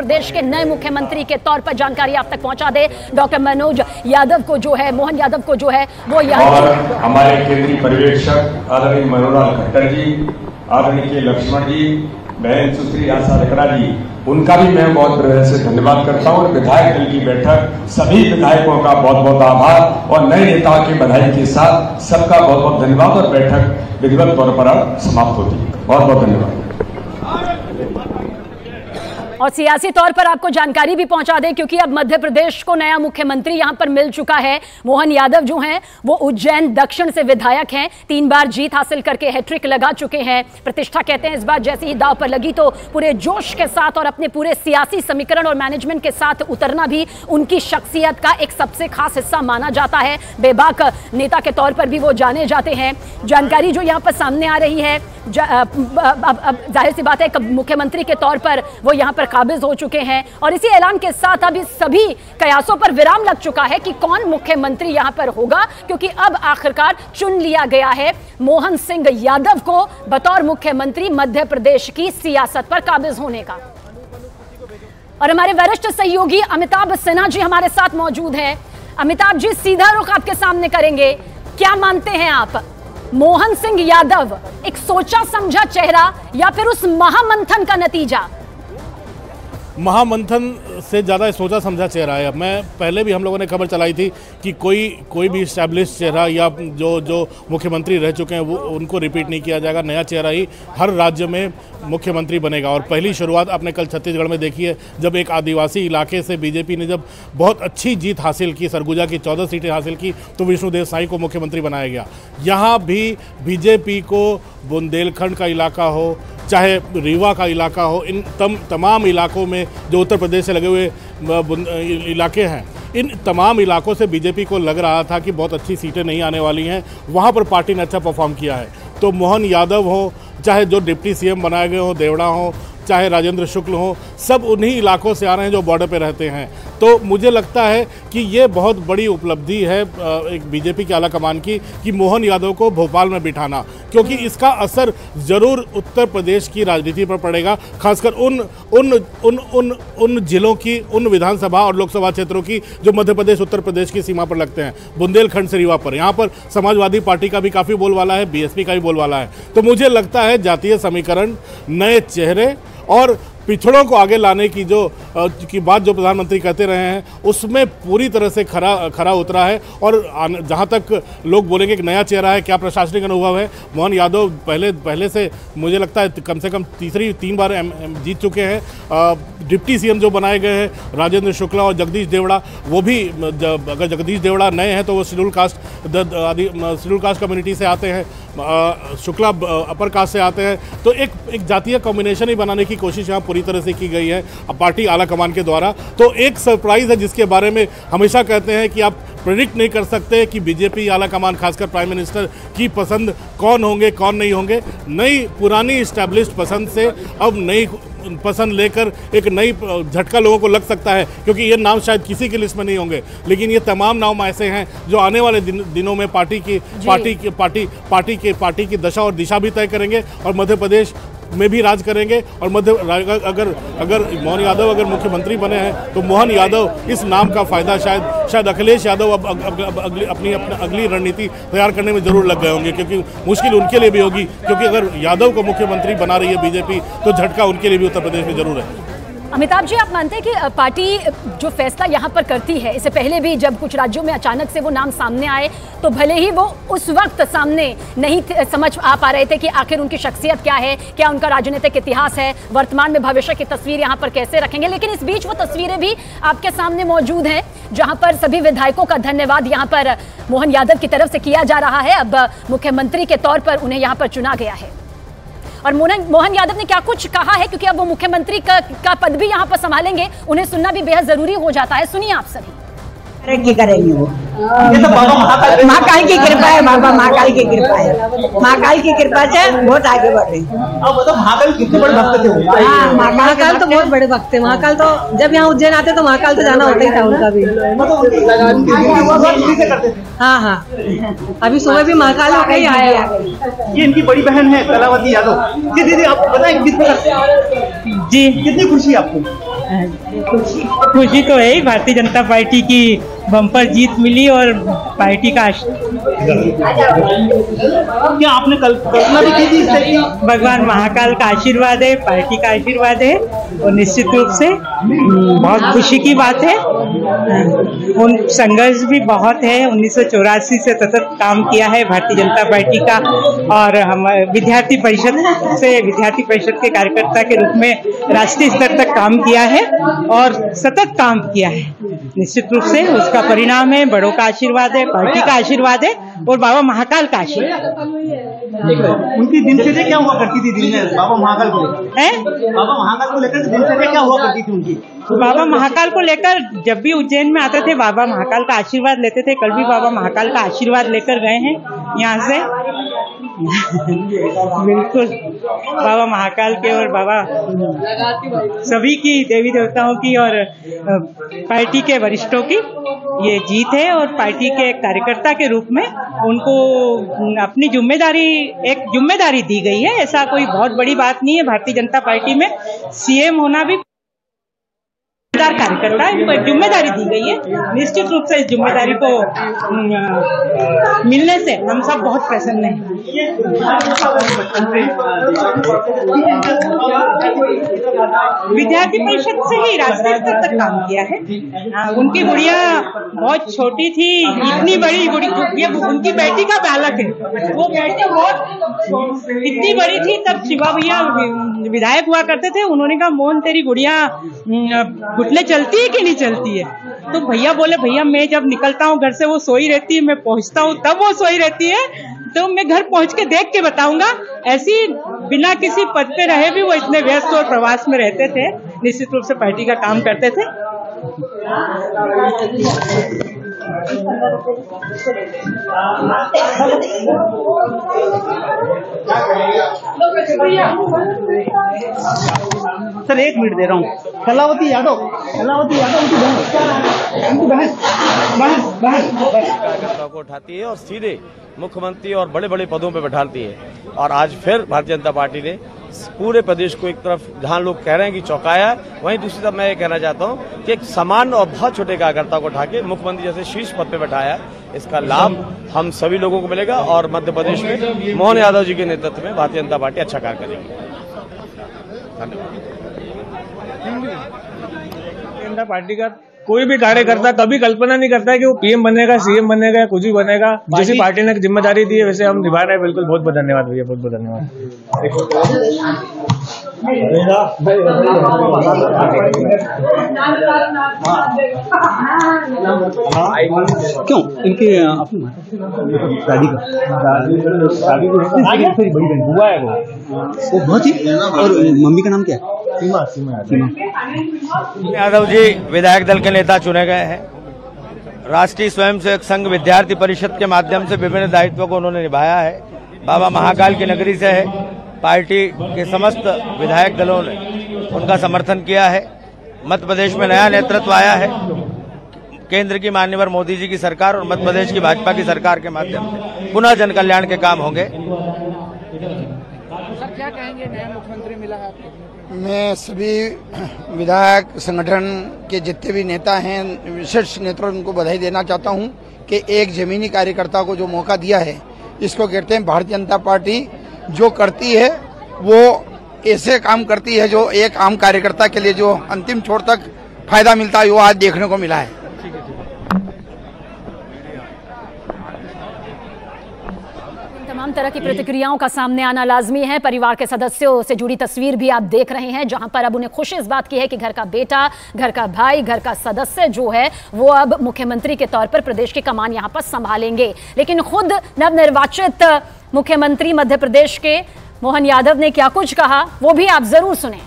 प्रदेश के नए मुख्यमंत्री के तौर पर जानकारी आप तक पहुंचा दे। डॉक्टर मनोज यादव को जो है, मोहन यादव को जो है वो यहाँ, और हमारे केंद्रीय पर्यवेक्षक आदरणीय मनोहर खट्टर जी, आदरणीय के लक्ष्मण जी, बहन सुश्री आशा रकरा जी, उनका भी मैं बहुत हृदय से धन्यवाद करता हूं। और विधायक दल की बैठक, सभी विधायकों का बहुत बहुत आभार और नए नेताओं की बधाई के साथ सबका बहुत बहुत धन्यवाद। और बैठक विधिवत तौर पर अब समाप्त होती है। बहुत बहुत धन्यवाद। और सियासी तौर पर आपको जानकारी भी पहुंचा दें, क्योंकि अब मध्य प्रदेश को नया मुख्यमंत्री यहां पर मिल चुका है। मोहन यादव जो हैं वो उज्जैन दक्षिण से विधायक हैं, 3 बार जीत हासिल करके हैट्रिक लगा चुके हैं। प्रतिष्ठा कहते हैं इस बार जैसे ही दांव पर लगी तो पूरे जोश के साथ और अपने पूरे सियासी समीकरण और मैनेजमेंट के साथ उतरना भी उनकी शख्सियत का एक सबसे खास हिस्सा माना जाता है। बेबाक नेता के तौर पर भी वो जाने जाते हैं। जानकारी जो यहाँ पर सामने आ रही है, अब जाहिर सी बात है मुख्यमंत्री के तौर पर वो यहाँ पर काबिज हो चुके हैं और इसी ऐलान के साथ अब इस सभी कयासों पर विराम लग चुका है कि कौन मुख्यमंत्री यहाँ पर होगा, क्योंकि अब आखिरकार चुन लिया गया है मोहन सिंह यादव को बतौर मुख्यमंत्री मध्य प्रदेश की सियासत पर काबिज होने का। और हमारे वरिष्ठ सहयोगी अमिताभ सिन्हा जी हमारे साथ मौजूद हैं। अमिताभ जी, सीधा रुख आपके सामने करेंगे, क्या मानते हैं आप, मोहन सिंह यादव एक सोचा समझा चेहरा या फिर उस महामंथन का नतीजा? महामंथन से ज़्यादा सोचा समझा चेहरा है। मैं पहले भी हम लोगों ने खबर चलाई थी कि कोई भी इस्टेब्लिश चेहरा या जो मुख्यमंत्री रह चुके हैं वो उनको रिपीट नहीं किया जाएगा। नया चेहरा ही हर राज्य में मुख्यमंत्री बनेगा। और पहली शुरुआत आपने कल छत्तीसगढ़ में देखी है, जब एक आदिवासी इलाके से बीजेपी ने जब बहुत अच्छी जीत हासिल की, सरगुजा की 14 सीटें हासिल की, तो विष्णुदेव साई को मुख्यमंत्री बनाया गया। यहाँ भी बीजेपी को बुंदेलखंड का इलाका हो चाहे रीवा का इलाका हो, इन तमाम इलाकों में जो उत्तर प्रदेश से लगे हुए इलाके हैं, इन तमाम इलाकों से बीजेपी को लग रहा था कि बहुत अच्छी सीटें नहीं आने वाली हैं। वहाँ पर पार्टी ने अच्छा परफॉर्म किया है। तो मोहन यादव हो, चाहे जो डिप्टी सीएम बनाए गए हों, देवड़ा हो, चाहे राजेंद्र शुक्ल हो, सब उन्हीं इलाकों से आ रहे हैं जो बॉर्डर पे रहते हैं। तो मुझे लगता है कि ये बहुत बड़ी उपलब्धि है एक बीजेपी के आला कमान की कि मोहन यादव को भोपाल में बिठाना, क्योंकि इसका असर ज़रूर उत्तर प्रदेश की राजनीति पर पड़ेगा, खासकर उन जिलों की, उन विधानसभा और लोकसभा क्षेत्रों की जो मध्य प्रदेश उत्तर प्रदेश की सीमा पर लगते हैं, बुंदेलखंड से रीवा पर। यहाँ पर समाजवादी पार्टी का भी काफ़ी बोलबाला है, बीएसपी का भी बोलबाला है। तो मुझे लगता है जातीय समीकरण, नए चेहरे और पिछड़ों को आगे लाने की की बात जो प्रधानमंत्री कहते रहे हैं, उसमें पूरी तरह से खरा उतरा है। और जहां तक लोग बोलेंगे कि नया चेहरा है, क्या प्रशासनिक अनुभव है, मोहन यादव पहले से मुझे लगता है कम से कम 3 बार जीत चुके हैं। डिप्टी सीएम जो बनाए गए हैं राजेंद्र शुक्ला और जगदीश देवड़ा, वो भी अगर जगदीश देवड़ा नए हैं तो वो शेड्यूल कास्ट कम्युनिटी से आते हैं, शुक्ला अपर कास्ट से आते हैं। तो एक जातीय कॉम्बिनेशन ही बनाने की कोशिश यहाँ पूरी तरह से की गई है पार्टी आला कमान के द्वारा। तो एक सरप्राइज़ है जिसके बारे में हमेशा कहते हैं कि आप प्रेडिक्ट नहीं कर सकते कि बीजेपी आला कमान खासकर प्राइम मिनिस्टर की पसंद कौन होंगे कौन नहीं होंगे। नई पुरानी इस्टेब्लिश्ड पसंद से अब नई पसंद लेकर एक नई झटका लोगों को लग सकता है, क्योंकि ये नाम शायद किसी की लिस्ट में नहीं होंगे, लेकिन ये तमाम नाम ऐसे हैं जो आने वाले दिनों में पार्टी की दशा और दिशा भी तय करेंगे और मध्य प्रदेश में भी राज करेंगे। और अगर मोहन यादव अगर मुख्यमंत्री बने हैं तो मोहन यादव इस नाम का फायदा शायद अखिलेश यादव अब अपनी अगली रणनीति तैयार करने में जरूर लग गए होंगे, क्योंकि मुश्किल उनके लिए भी होगी, क्योंकि अगर यादव को मुख्यमंत्री बना रही है बीजेपी तो झटका उनके लिए भी उत्तर प्रदेश में जरूर है। अमिताभ जी, आप मानते हैं कि पार्टी जो फैसला यहाँ पर करती है, इससे पहले भी जब कुछ राज्यों में अचानक से वो नाम सामने आए तो भले ही वो उस वक्त सामने नहीं समझ आ पा रहे थे कि आखिर उनकी शख्सियत क्या है, क्या उनका राजनीतिक इतिहास है, वर्तमान में भविष्य की तस्वीर यहाँ पर कैसे रखेंगे, लेकिन इस बीच वो तस्वीरें भी आपके सामने मौजूद हैं जहाँ पर सभी विधायकों का धन्यवाद यहाँ पर मोहन यादव की तरफ से किया जा रहा है। अब मुख्यमंत्री के तौर पर उन्हें यहाँ पर चुना गया है और मोहन यादव ने क्या कुछ कहा है, क्योंकि अब वो मुख्यमंत्री का पद भी यहाँ पर संभालेंगे, उन्हें सुनना भी बेहद जरूरी हो जाता है। सुनिए आप सभी। तरक्की करेंगे वो, ये तो महाकाल की कृपा है, बाबा महाकाल की कृपा है, महाकाल की कृपा से बहुत आगे बढ़ रहे हैं। अब बताओ, महाकाल कितने बड़े भक्त थे? हाँ, महाकाल तो बहुत बड़े भक्त थे। महाकाल तो जब यहाँ उज्जैन आते तो महाकाल तो जाना होता ही था उनका भी। हाँ, अभी सुबह भी महाकाल होकर ही आया। ये इनकी बड़ी बहन है कलावती यादव। दीदी आप बताएं जी, कितनी खुशी आपको? खुशी तो है ही, भारतीय जनता पार्टी की बम्पर जीत मिली और पार्टी का क्या आपने कल्पना भी की थी इससे कि भगवान महाकाल का आशीर्वाद है, पार्टी का आशीर्वाद है और निश्चित रूप से बहुत खुशी की बात है। उन संघर्ष भी बहुत है, 1984 से सतत काम किया है भारतीय जनता पार्टी का और हम विद्यार्थी परिषद के कार्यकर्ता के रूप में राष्ट्रीय स्तर तक काम किया है और सतत काम किया है। निश्चित रूप से उसका परिणाम है, बड़ों का आशीर्वाद है, पार्टी का आशीर्वाद है और बाबा महाकाल का आशीर्वाद। उनकी दिनचर्या क्या हुआ करती थी दिन में बाबा महाकाल को लेकर? बाबा महाकाल को लेकर दिनचर्या क्या हुआ करती थी उनकी? बाबा महाकाल को लेकर जब भी उज्जैन में आते थे बाबा महाकाल का आशीर्वाद लेते थे। कल भी बाबा महाकाल का आशीर्वाद लेकर गए हैं यहाँ से। बिल्कुल बाबा महाकाल के और बाबा सभी की, देवी देवताओं की और पार्टी के वरिष्ठों की ये जीत है और पार्टी के कार्यकर्ता के रूप में उनको अपनी एक जिम्मेदारी दी गई है। ऐसा कोई बहुत बड़ी बात नहीं है। भारतीय जनता पार्टी में सीएम होना भी कार्यकर्ता है, जिम्मेदारी दी गई है। निश्चित रूप से इस जिम्मेदारी को मिलने से हम सब बहुत प्रसन्न हैं। विद्यार्थी परिषद से ही राष्ट्रीय स्तर तक काम किया है। उनकी गुड़िया बहुत छोटी थी, इतनी बड़ी गुड़िया उनकी बेटी का बालक है, वो बेटी बहुत इतनी बड़ी थी तब शिवा भैया विधायक हुआ करते थे। उन्होंने कहा मोहन तेरी गुड़िया घुटने चलती है कि नहीं चलती है? तो भैया बोले भैया मैं जब निकलता हूँ घर से वो सोई रहती है, मैं पहुँचता हूँ तब वो सोई रहती है, तो मैं घर पहुँच के देख के बताऊंगा। ऐसी बिना किसी पद पे रहे भी वो इतने व्यस्त और प्रवास में रहते थे, निश्चित रूप से पार्टी का काम करते थे। सर 1 मिनट दे रहा हूँ। कलावती यादव उनकी बहन को उठाती है और सीधे मुख्यमंत्री और बड़े बड़े पदों पे बैठाती है। और आज फिर भारतीय जनता पार्टी ने पूरे प्रदेश को एक तरफ जहां लोग कह रहे हैं कि चौंकाया है, वहीं दूसरी तरफ मैं ये कहना चाहता हूं कि एक सामान्य और बहुत छोटे कार्यकर्ता को उठा के मुख्यमंत्री जैसे शीर्ष पद पे बैठाया है। इसका लाभ हम सभी लोगों को मिलेगा और मध्य प्रदेश में मोहन यादव जी के नेतृत्व में भारतीय जनता पार्टी अच्छा कार्य करेगी। धन्यवाद। जनता पार्टी का कोई भी कार्यकर्ता कभी कल्पना नहीं करता है कि वो पीएम बनेगा, सीएम बनेगा या कुछ भी बनेगा। जैसी पार्टी ने जिम्मेदारी दी है वैसे हम निभा रहे हैं। बिल्कुल बहुत बहुत धन्यवाद भैया, बहुत बहुत धन्यवाद। क्यों इनके शादी बड़ी बहन हुआ है वो बहुत ही। और मम्मी का नाम क्या है? सीमा यादव जी विधायक दल के नेता चुने गए हैं। राष्ट्रीय स्वयंसेवक संघ विद्यार्थी परिषद के माध्यम से विभिन्न दायित्वों को उन्होंने निभाया है। बाबा महाकाल की नगरी से है, पार्टी के समस्त विधायक दलों ने उनका समर्थन किया है। मध्य प्रदेश में नया नेतृत्व आया है। केंद्र की माननीय मोदी जी की सरकार और मध्य प्रदेश की भाजपा की सरकार के माध्यम से पुनः जन कल्याण के काम होंगे। सर क्या कहेंगे, नया मुख्यमंत्री मिला है आपको? मैं सभी विधायक संगठन के जितने भी नेता हैं, विशिष्ट नेताओं उनको बधाई देना चाहता हूं कि एक जमीनी कार्यकर्ता को जो मौका दिया है, इसको कहते हैं भारतीय जनता पार्टी जो करती है वो ऐसे काम करती है जो एक आम कार्यकर्ता के लिए जो अंतिम छोर तक फायदा मिलता है वो आज देखने को मिला है। तमाम तरह की प्रतिक्रियाओं का सामने आना लाजमी है। परिवार के सदस्यों से जुड़ी तस्वीर भी आप देख रहे हैं, जहां पर अब उन्हें खुशी इस बात की है कि घर का बेटा, घर का भाई, घर का सदस्य जो है वो अब मुख्यमंत्री के तौर पर प्रदेश की कमान यहां पर संभालेंगे। लेकिन खुद नवनिर्वाचित मुख्यमंत्री मध्य प्रदेश के मोहन यादव ने क्या कुछ कहा वो भी आप जरूर सुने।